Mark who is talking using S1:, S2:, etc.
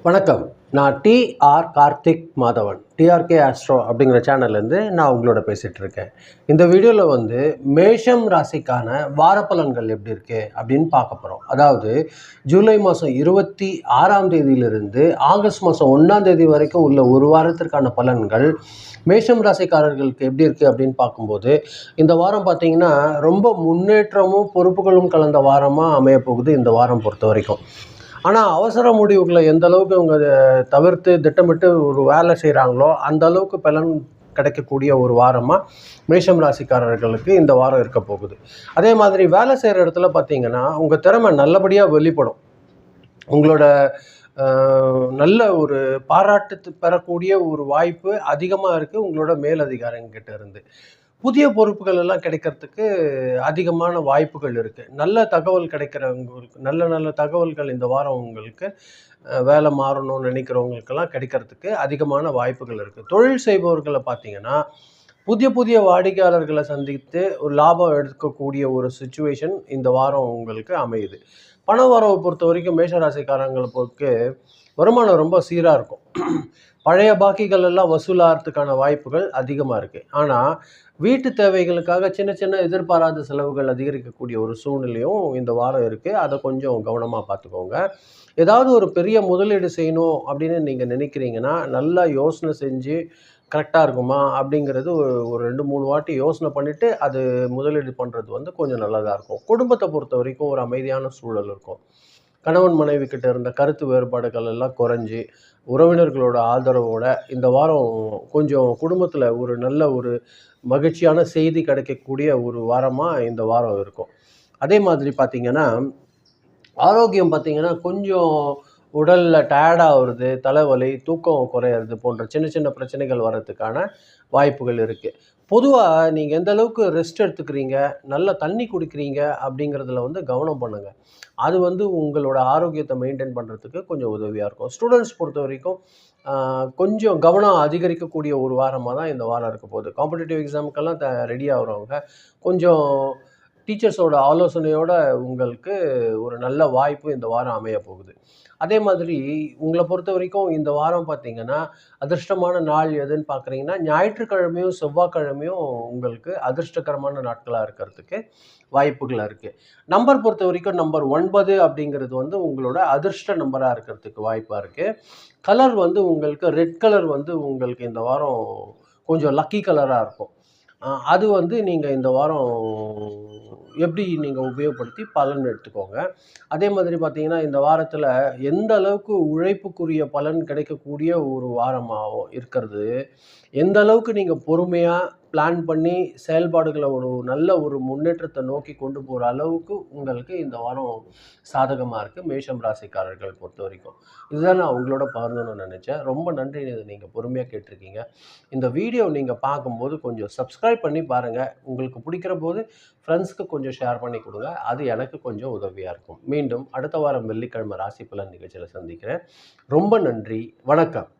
S1: வணக்கம். நான் TR Karthik Madhavan, TRK Astro அப்படிங்கிற சேனல்லேருந்து நான் உங்களோட பேசிகிட்டு இருக்கேன். இந்த வீடியோவில் மேஷம் ராசிக்கான வாரப்பலன்கள் எப்படி இருக்குது அப்படின்னு பார்க்க போகிறோம். அதாவது ஜூலை மாதம் 26ஆம் தேதியிலிருந்து ஆகஸ்ட் மாதம் 1ஆம் தேதி வரைக்கும் உள்ள ஒரு வாரத்திற்கான பலன்கள் மேஷம் ராசிக்காரர்களுக்கு எப்படி இருக்குது அப்படின்னு பார்க்கும்போது, இந்த வாரம் பார்த்திங்கன்னா ரொம்ப முன்னேற்றமும் பொறுப்புகளும் கலந்த வாரமாக அமையப்போகுது இந்த வாரம் பொறுத்த வரைக்கும். ஆனால் அவசர முடிவுகளை எந்த அளவுக்கு அவங்க தவிர்த்து திட்டமிட்டு ஒரு வேலை செய்கிறாங்களோ அந்த அளவுக்கு பலன் கிடைக்கக்கூடிய ஒரு வாரமாக மேஷம் ராசிக்காரர்களுக்கு இந்த வாரம் இருக்க போகுது. அதே மாதிரி வேலை செய்கிற இடத்துல பார்த்தீங்கன்னா உங்கள் திறமை நல்லபடியாக வெளிப்படும். உங்களோட நல்ல ஒரு பாராட்டு பெறக்கூடிய ஒரு வாய்ப்பு அதிகமாக இருக்குது உங்களோட மேலதிகாரிங்கிட்ட இருந்து. புதிய பொறுப்புகள் எல்லாம் கிடைக்கிறதுக்கு அதிகமான வாய்ப்புகள் இருக்குது. நல்ல தகவல் கிடைக்கிறவங்களுக்கு நல்ல நல்ல தகவல்கள் இந்த வாரம் உங்களுக்கு வேலை மாறணும்னு நினைக்கிறவங்களுக்கெல்லாம் கிடைக்கிறதுக்கு அதிகமான வாய்ப்புகள் இருக்குது. தொழில் செய்பவர்களை பார்த்தீங்கன்னா புதிய புதிய வாடிக்கையாளர்களை சந்தித்து ஒரு லாபம் எடுக்கக்கூடிய ஒரு சுச்சுவேஷன் இந்த வாரம் உங்களுக்கு அமையுது. பண வரவை பொறுத்த வரைக்கும் மேஷராசிக்காரங்களுக்கு வருமானம் ரொம்ப சீராக இருக்கும். பழைய பாக்கிகள் எல்லாம் வசூலாகிறதுக்கான வாய்ப்புகள் அதிகமாக இருக்குது. ஆனால் வீட்டு தேவைகளுக்காக சின்ன சின்ன எதிர்பாராத செலவுகள் அதிகரிக்கக்கூடிய ஒரு சூழ்நிலையும் இந்த வாரம் இருக்குது. அதை கொஞ்சம் கவனமாக பார்த்துக்கோங்க. ஏதாவது ஒரு பெரிய முதலீடு செய்யணும் அப்படின்னு நீங்கள் நினைக்கிறீங்கன்னா நல்லா யோசனை செஞ்சு கரெக்டாக இருக்குமா அப்படிங்கிறது ஒரு 2-3 வாட்டி யோசனை பண்ணிவிட்டு அது முதலீடு பண்ணுறது கொஞ்சம் நல்லதாக இருக்கும். குடும்பத்தை பொறுத்த வரைக்கும் ஒரு அமைதியான சூழல் இருக்கும். கணவன் மனைவி கிட்ட இருந்த கருத்து வேறுபாடுகள் எல்லாம் குறைஞ்சி உறவினர்களோட ஆதரவோட இந்த வாரம் கொஞ்சம் குடும்பத்தில் ஒரு நல்ல ஒரு மகிழ்ச்சியான செய்தி கிடைக்கக்கூடிய ஒரு வாரமாக இந்த வாரம் இருக்கும். அதே மாதிரி பார்த்திங்கன்னா ஆரோக்கியம் பார்த்திங்கன்னா கொஞ்சம் உடலில் டயர்டாக வருது, தலைவலி, தூக்கம் குறையிறது போன்ற சின்ன சின்ன பிரச்சனைகள் வர்றதுக்கான வாய்ப்புகள் இருக்குது. பொதுவாக நீங்கள் எந்த அளவுக்கு ரெஸ்ட் எடுத்துக்கிறீங்க, நல்ல தண்ணி குடிக்கிறீங்க அப்படிங்கிறதுல கவனம் பண்ணுங்கள். அது உங்களோட ஆரோக்கியத்தை மெயின்டைன் பண்ணுறதுக்கு கொஞ்சம் உதவியாக இருக்கும். ஸ்டூடெண்ட்ஸ் பொறுத்த வரைக்கும் கொஞ்சம் கவனம் அதிகரிக்கக்கூடிய ஒரு வாரமாக தான் இந்த வாரம் இருக்க போகுது. காம்படிட்டிவ் எக்ஸாமுக்கெல்லாம் ரெடி ஆகிறவங்க கொஞ்சம் டீச்சர்ஸோட ஆலோசனையோட உங்களுக்கு ஒரு நல்ல வாய்ப்பு இந்த வாரம் அமைய போகுது. அதே மாதிரி உங்களை பொறுத்த வரைக்கும் இந்த வாரம் பார்த்தீங்கன்னா அதிர்ஷ்டமான நாள் எதுன்னு பார்க்குறீங்கன்னா ஞாயிற்றுக்கிழமையும் செவ்வாய்க்கிழமையும் உங்களுக்கு அதிர்ஷ்டகரமான நாட்களாக இருக்கிறதுக்கு வாய்ப்புகள் இருக்குது. நம்பர் பொறுத்த வரைக்கும் நம்பர் 9 அப்படிங்கிறது உங்களோட அதிர்ஷ்ட நம்பராக இருக்கிறதுக்கு வாய்ப்பாக இருக்குது. கலர் உங்களுக்கு ரெட் கலர் உங்களுக்கு இந்த வாரம் கொஞ்சம் லக்கி கலராக இருக்கும். அது நீங்கள் இந்த வாரம் எப்படி நீங்கள் உபயோகப்படுத்தி பலன் எடுத்துக்கோங்க. அதே மாதிரி பார்த்தீங்கன்னா இந்த வாரத்தில் எந்த அளவுக்கு உழைப்புக்குரிய பலன் கிடைக்கக்கூடிய ஒரு வாரமாக இருக்கிறது, எந்த அளவுக்கு நீங்கள் பொறுமையாக பிளான் பண்ணி செயல்பாடுகளை ஒரு நல்ல ஒரு முன்னேற்றத்தை நோக்கி கொண்டு போகிற அளவுக்கு உங்களுக்கு இந்த வாரம் சாதகமாக இருக்குது மேஷம் ராசிக்காரர்கள் பொறுத்த வரைக்கும். இதுதான் நான் உங்களோட பகிர்ந்தணும்னு நினச்சேன். ரொம்ப நன்றி, நீங்கள் பொறுமையாக கேட்டிருக்கீங்க. இந்த வீடியோ நீங்கள் பார்க்கும்போது கொஞ்சம் சப்ஸ்கிரைப் பண்ணி பாருங்கள். உங்களுக்கு பிடிக்கிற போது ஃப்ரெண்ட்ஸ்க்கு கொஞ்சம் ஷேர் பண்ணி கொடுங்க. அது எனக்கு கொஞ்சம் உதவியாக இருக்கும். மீண்டும் அடுத்த வாரம் வெள்ளிக்கிழமை ராசி பலன் நிகழ்ச்சியில் சந்திக்கிறேன். ரொம்ப நன்றி. வணக்கம்.